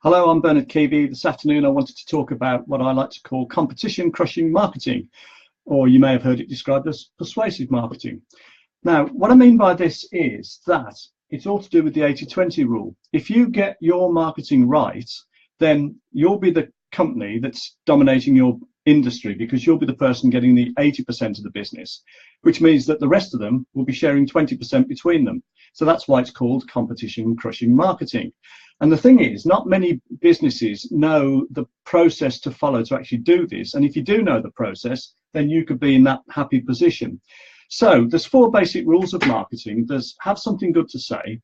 Hello, I'm Bernard Keavy. This afternoon I wanted to talk about what I like to call competition crushing marketing, or you may have heard it described as persuasive marketing. Now, what I mean by this is that it's all to do with the 80-20 rule. If you get your marketing right, then you'll be the company that's dominating your industry because you'll be the person getting the 80% of the business, which means that the rest of them will be sharing 20% between them. So that's why it's called competition crushing marketing. And the thing is, not many businesses know the process to follow to actually do this. And if you do know the process, then you could be in that happy position. So there's 4 basic rules of marketing. There's have something good to say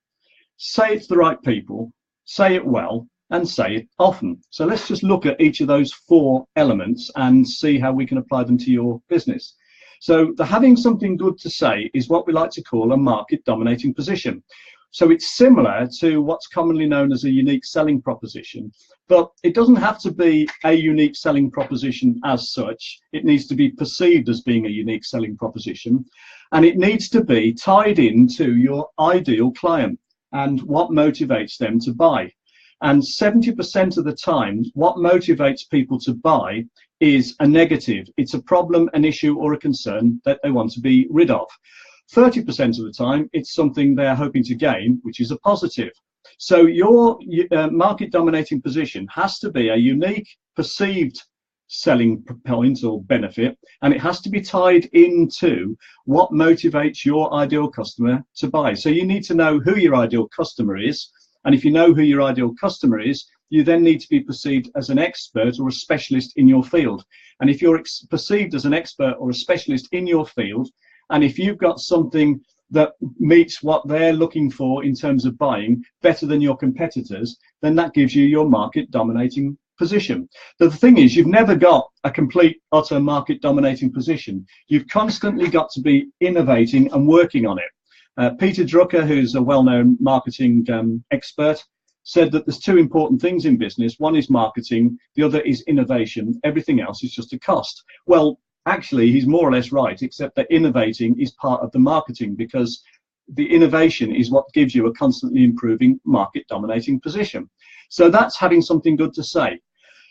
it to the right people, say it well, and say it often. So let's just look at each of those 4 elements and see how we can apply them to your business. So the having something good to say is what we like to call a market dominating position. So it's similar to what's commonly known as a unique selling proposition, but it doesn't have to be a unique selling proposition as such. It needs to be perceived as being a unique selling proposition, and it needs to be tied into your ideal client and what motivates them to buy. And 70% of the time, what motivates people to buy is a negative. It's a problem, an issue, or a concern that they want to be rid of. 30% of the time, it's something they're hoping to gain, which is a positive. So your market dominating position has to be a unique perceived selling point or benefit, and it has to be tied into what motivates your ideal customer to buy. So you need to know who your ideal customer is, and if you know who your ideal customer is, you then need to be perceived as an expert or a specialist in your field. And if you're perceived as an expert or a specialist in your field, and if you've got something that meets what they're looking for in terms of buying better than your competitors, then that gives you your market dominating position. But the thing is, you've never got a complete, utter market dominating position. You've constantly got to be innovating and working on it. Peter Drucker, who's a well-known marketing expert, said that there's 2 important things in business. One is marketing, the other is innovation. Everything else is just a cost. Well, actually, he's more or less right, except that innovating is part of the marketing, because the innovation is what gives you a constantly improving market dominating position. So that's having something good to say.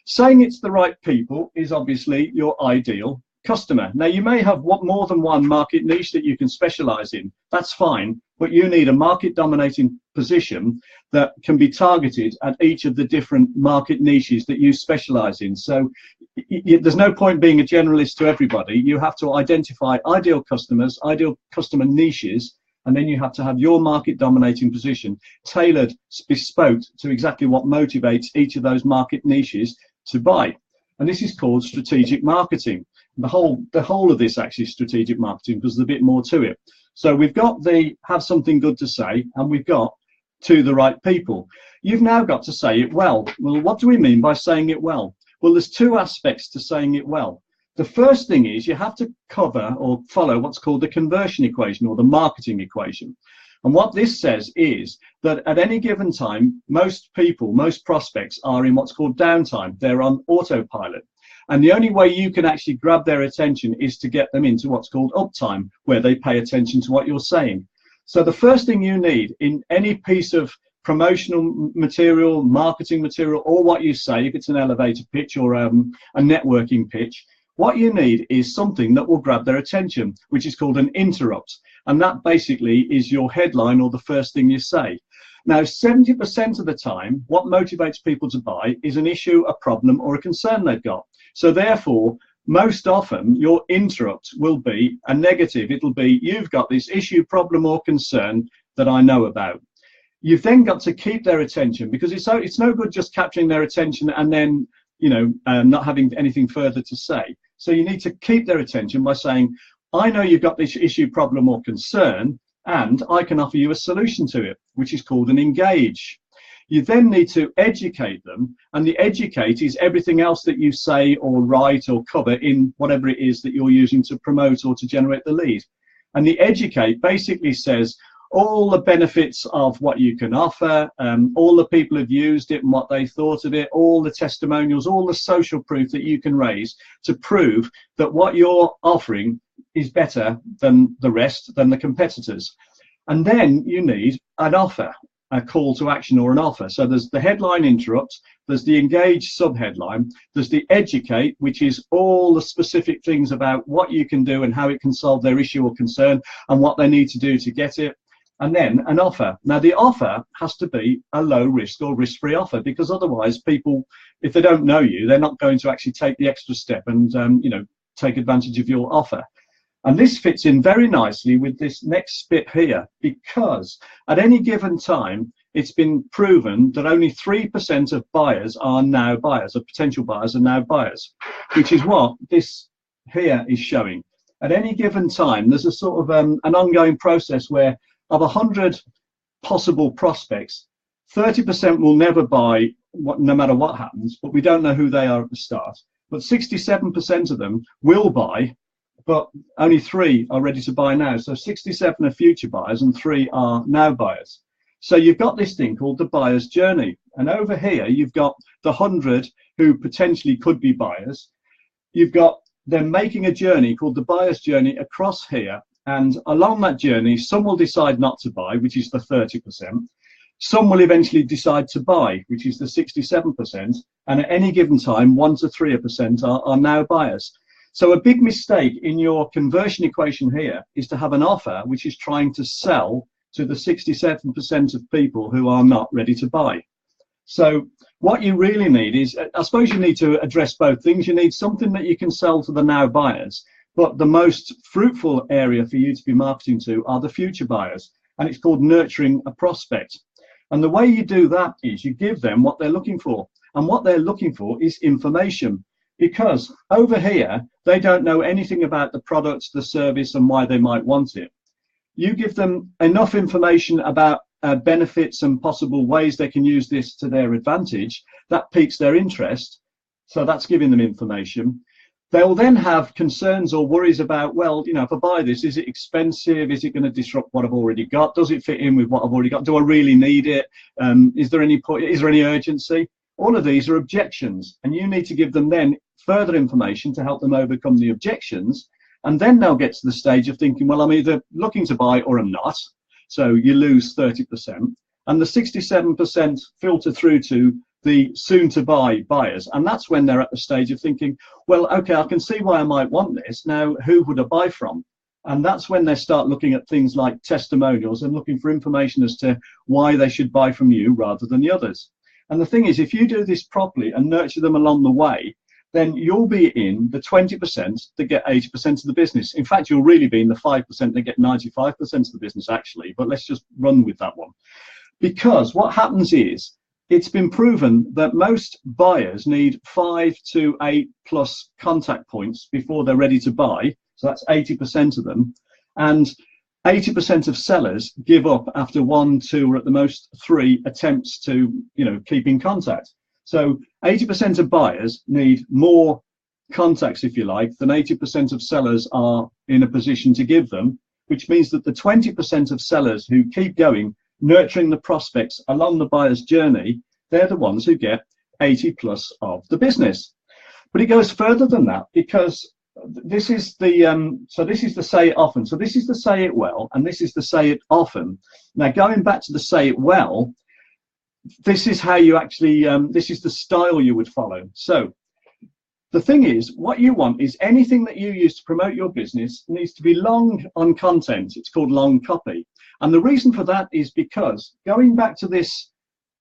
Saying it's the right people is obviously your ideal customer. Now, you may have more than one market niche that you can specialize in. That's fine, but you need a market dominating position that can be targeted at each of the different market niches that you specialize in. So there's no point being a generalist to everybody. You have to identify ideal customers, ideal customer niches, and then you have to have your market dominating position tailored, bespoke to exactly what motivates each of those market niches to buy. And this is called strategic marketing. The whole of this actually is strategic marketing, because there's a bit more to it. So we've got the have something good to say, and we've got to the right people. You've now got to say it well. Well, what do we mean by saying it well? Well, there's 2 aspects to saying it well. The first thing is you have to cover or follow what's called the conversion equation, or the marketing equation. And what this says is that at any given time, most people, most prospects are in what's called downtime. They're on autopilot. And the only way you can actually grab their attention is to get them into what's called uptime, where they pay attention to what you're saying. So the first thing you need in any piece of promotional material, marketing material, or what you say, if it's an elevator pitch or a networking pitch, what you need is something that will grab their attention, which is called an interrupt. And that basically is your headline or the first thing you say. Now, 70% of the time, what motivates people to buy is an issue, a problem, or a concern they've got. So therefore, most often, your interrupt will be a negative. It'll be, you've got this issue, problem, or concern that I know about. You've then got to keep their attention, because it's no good just capturing their attention and then, not having anything further to say. So you need to keep their attention by saying, I know you've got this issue, problem, or concern, and I can offer you a solution to it, which is called an engage. You then need to educate them, and the educate is everything else that you say or write or cover in whatever it is that you're using to promote or to generate the lead. And the educate basically says all the benefits of what you can offer, all the people who've used it and what they thought of it, all the testimonials, all the social proof that you can raise to prove that what you're offering is better than the rest, than the competitors. And then you need an offer. a call to action or an offer. So there's the headline interrupt, there's the engage subheadline, there's the educate, which is all the specific things about what you can do and how it can solve their issue or concern and what they need to do to get it. And then an offer. Now the offer has to be a low risk or risk-free offer, because otherwise people, if they don't know you, they're not going to actually take the extra step and take advantage of your offer. And this fits in very nicely with this next bit here, because at any given time, it's been proven that only 3% of buyers are now buyers, of potential buyers are now buyers, which is what this here is showing. At any given time, there's a sort of an ongoing process where of 100 possible prospects, 30% will never buy, no matter what happens, but we don't know who they are at the start. But 67% of them will buy, but only 3 are ready to buy now. So 67 are future buyers and 3 are now buyers. So you've got this thing called the buyer's journey. And over here, you've got the 100 who potentially could be buyers. You've got them making a journey called the buyer's journey across here. And along that journey, some will decide not to buy, which is the 30%. Some will eventually decide to buy, which is the 67%. And at any given time, 1 to 3% are now buyers. So a big mistake in your conversion equation here is to have an offer which is trying to sell to the 67% of people who are not ready to buy. So what you really need is, I suppose you need to address both things. You need something that you can sell to the now buyers, but the most fruitful area for you to be marketing to are the future buyers, and it's called nurturing a prospect. And the way you do that is you give them what they're looking for, and what they're looking for is information. Because over here, they don't know anything about the product, the service, and why they might want it. You give them enough information about benefits and possible ways they can use this to their advantage, that piques their interest. So that's giving them information. They'll then have concerns or worries about, well, if I buy this, is it expensive? Is it going to disrupt what I've already got? Does it fit in with what I've already got? Do I really need it? Is there any urgency? All of these are objections, and you need to give them then further information to help them overcome the objections, and then they'll get to the stage of thinking, well, I'm either looking to buy or I'm not. So you lose 30%, and the 67% filter through to the soon to buy buyers, and that's when they're at the stage of thinking, well, okay, I can see why I might want this. Now, who would I buy from? And that's when they start looking at things like testimonials and looking for information as to why they should buy from you rather than the others. And the thing is, if you do this properly and nurture them along the way, then you'll be in the 20% that get 80% of the business. In fact, you'll really be in the 5% that get 95% of the business, actually. But let's just run with that one. Because what happens is, it's been proven that most buyers need 5 to 8 plus contact points before they're ready to buy. So that's 80% of them. And 80% of sellers give up after 1, 2, or at the most 3 attempts to, keep in contact. So 80% of buyers need more contacts, if you like, than 80% of sellers are in a position to give them, which means that the 20% of sellers who keep going, nurturing the prospects along the buyer's journey, they're the ones who get 80 plus of the business. But it goes further than that, because this is the this is the say it often. So this is the say it well, and this is the say it often. Now, going back to the say it well, this is how you actually this is the style you would follow. So the thing is, what you want is anything that you use to promote your business needs to be long on content. It's called long copy. And the reason for that is because, going back to this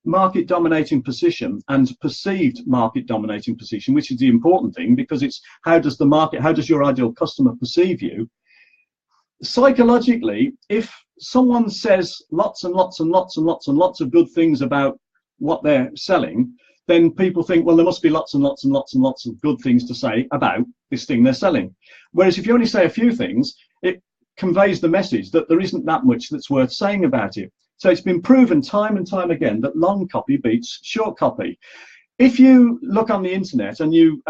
market dominating position and perceived market dominating position, which is the important thing, because it's how does your ideal customer perceive you? Psychologically, if someone says lots and lots and lots and lots and lots of good things about what they're selling, then people think, well, there must be lots and lots and lots and lots of good things to say about this thing they're selling. Whereas if you only say a few things, it conveys the message that there isn't that much that's worth saying about it. So it's been proven time and time again that long copy beats short copy. If you look on the internet and you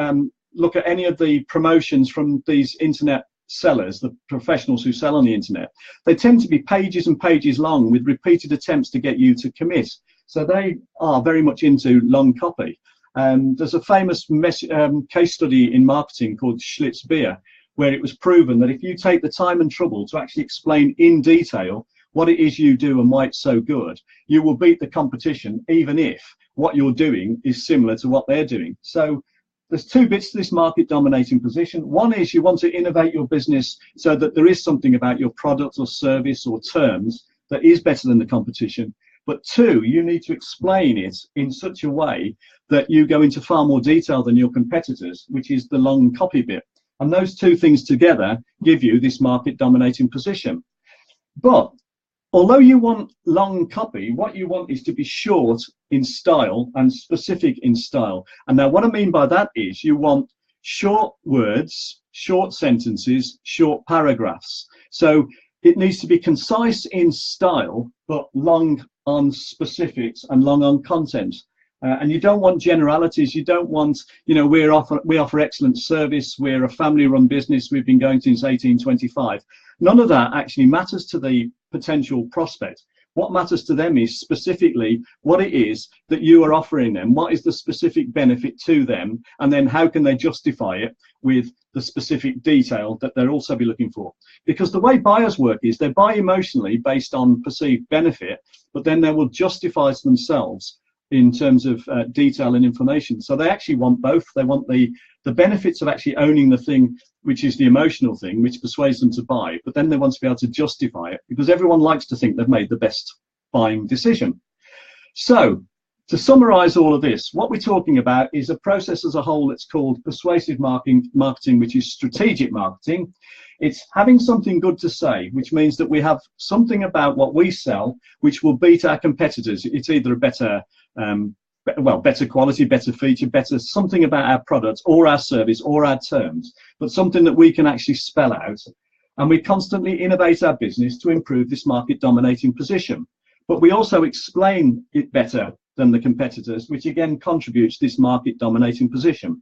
look at any of the promotions from these internet sellers, the professionals who sell on the internet, they tend to be pages and pages long with repeated attempts to get you to commit. So they are very much into long copy. There's a famous case study in marketing called Schlitz Beer, where it was proven that if you take the time and trouble to actually explain in detail what it is you do and why it's so good, you will beat the competition, even if what you're doing is similar to what they're doing. So there's two bits to this market dominating position. One is you want to innovate your business so that there is something about your product or service or terms that is better than the competition. But two, you need to explain it in such a way that you go into far more detail than your competitors, which is the long copy bit. And those two things together give you this market dominating position. But although you want long copy, what you want is to be short in style and specific in style. And now what I mean by that is you want short words, short sentences, short paragraphs. So it needs to be concise in style, but long on specifics and long on content. And you don't want generalities. You don't want, we offer excellent service. We're a family-run business. We've been going since 1825. None of that actually matters to the potential prospect. What matters to them is specifically what it is that you are offering them. What is the specific benefit to them? And then how can they justify it with the specific detail that they'll also be looking for? Because the way buyers work is they buy emotionally based on perceived benefit, but then they will justify to themselves in terms of detail and information. So they actually want both. They want the benefits of actually owning the thing, which is the emotional thing, which persuades them to buy, but then they want to be able to justify it because everyone likes to think they've made the best buying decision. So to summarize all of this, what we're talking about is a process as a whole that's called persuasive marketing, which is strategic marketing. It's having something good to say, which means that we have something about what we sell which will beat our competitors. It's either a better better quality, better feature, better something about our product or our service or our terms, but something that we can actually spell out. And we constantly innovate our business to improve this market dominating position. But we also explain it better than the competitors, which again contributes to this market dominating position.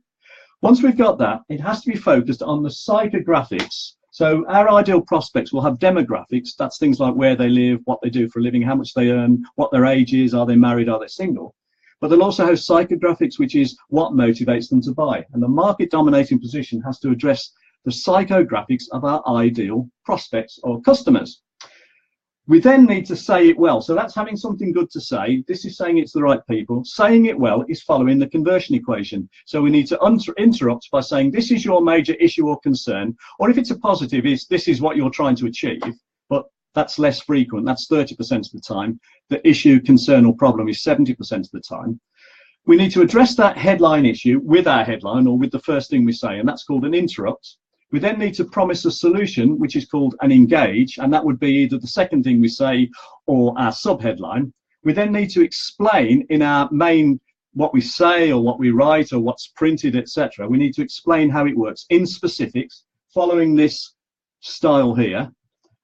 Once we've got that, it has to be focused on the psychographics. So our ideal prospects will have demographics. That's things like where they live, what they do for a living, how much they earn, what their age is, are they married, are they single. But they'll also have psychographics, which is what motivates them to buy. And the market dominating position has to address the psychographics of our ideal prospects or customers. We then need to say it well. So that's having something good to say. This is saying it's the right people. Saying it well is following the conversion equation. So we need to interrupt by saying this is your major issue or concern, or if it's a positive, this is what you're trying to achieve. But that's less frequent. That's 30% of the time. The issue, concern, or problem is 70% of the time. We need to address that headline issue with our headline or with the first thing we say, and that's called an interrupt. We then need to promise a solution, which is called an engage, and that would be either the second thing we say or our subheadline. We then need to explain in our main what we say or what we write or what's printed, etc. We need to explain how it works in specifics, following this style here.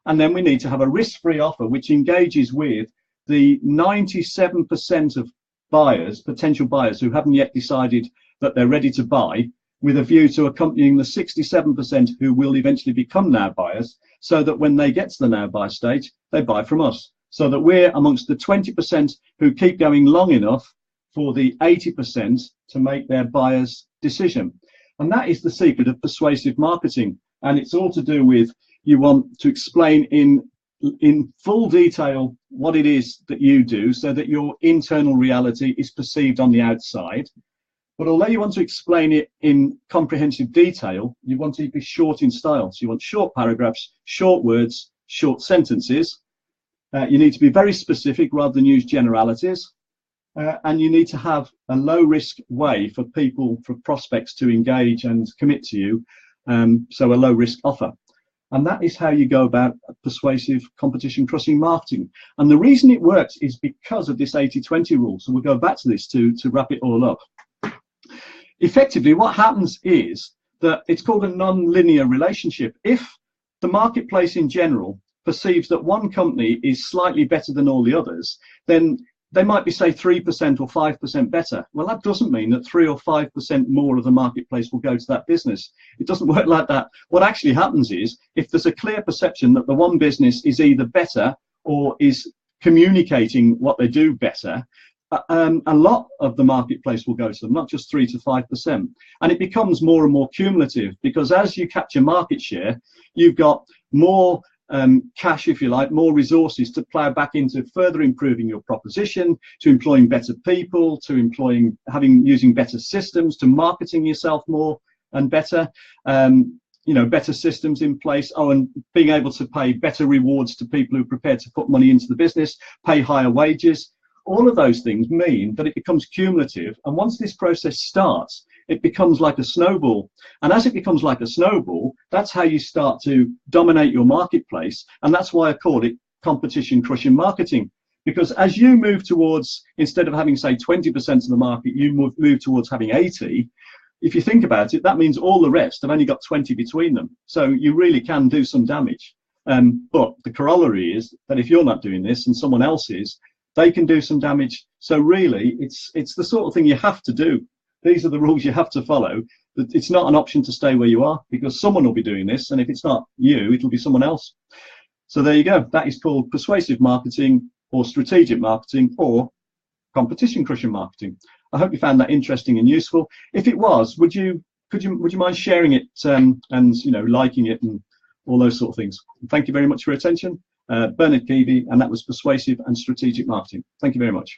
And then we need to have a risk-free offer which engages with the 97% of buyers, potential buyers who haven't yet decided that they're ready to buy, with a view to accompanying the 67% who will eventually become now buyers, so that when they get to the now buy stage, they buy from us. So that we're amongst the 20% who keep going long enough for the 80% to make their buyer's decision. And that is the secret of persuasive marketing. And it's all to do with you want to explain in full detail what it is that you do so that your internal reality is perceived on the outside. But although you want to explain it in comprehensive detail, you want to be short in style. So you want short paragraphs, short words, short sentences. You need to be very specific rather than use generalities. And you need to have a low risk way for prospects to engage and commit to you. So a low risk offer. And that is how you go about persuasive competition crushing marketing. And the reason it works is because of this 80-20 rule. So we'll go back to this to wrap it all up. Effectively, what happens is that it's called a non-linear relationship. If the marketplace in general perceives that one company is slightly better than all the others, then they might be, say, 3% or 5% better. Well, that doesn't mean that 3 or 5% more of the marketplace will go to that business. It doesn't work like that. What actually happens is, if there's a clear perception that the one business is either better or is communicating what they do better, a lot of the marketplace will go to them, not just 3 to 5%. And it becomes more and more cumulative, because as you capture market share, you've got more cash, if you like, more resources to plow back into further improving your proposition, to employing better people, to using better systems, to marketing yourself more and better, you know, better systems in place. Oh, and being able to pay better rewards to people who are prepared to put money into the business, pay higher wages. All of those things mean that it becomes cumulative, and once this process starts, it becomes like a snowball. And as it becomes like a snowball, that's how you start to dominate your marketplace. And that's why I call it competition crushing marketing. Because as you move towards, instead of having, say, 20% of the market, you move towards having 80. If you think about it, that means all the rest have only got 20 between them. So you really can do some damage. But the corollary is that if you're not doing this and someone else is, they can do some damage. So really, it's the sort of thing you have to do. These are the rules you have to follow. It's not an option to stay where you are, because someone will be doing this, and if it's not you, it'll be someone else. So there you go. That is called persuasive marketing, or strategic marketing, or competition crushing marketing. I hope you found that interesting and useful. If it was, would you mind sharing it and you know, liking it and all those sort of things? Thank you very much for your attention. Bernard Keavy, and that was persuasive and strategic marketing. Thank you very much.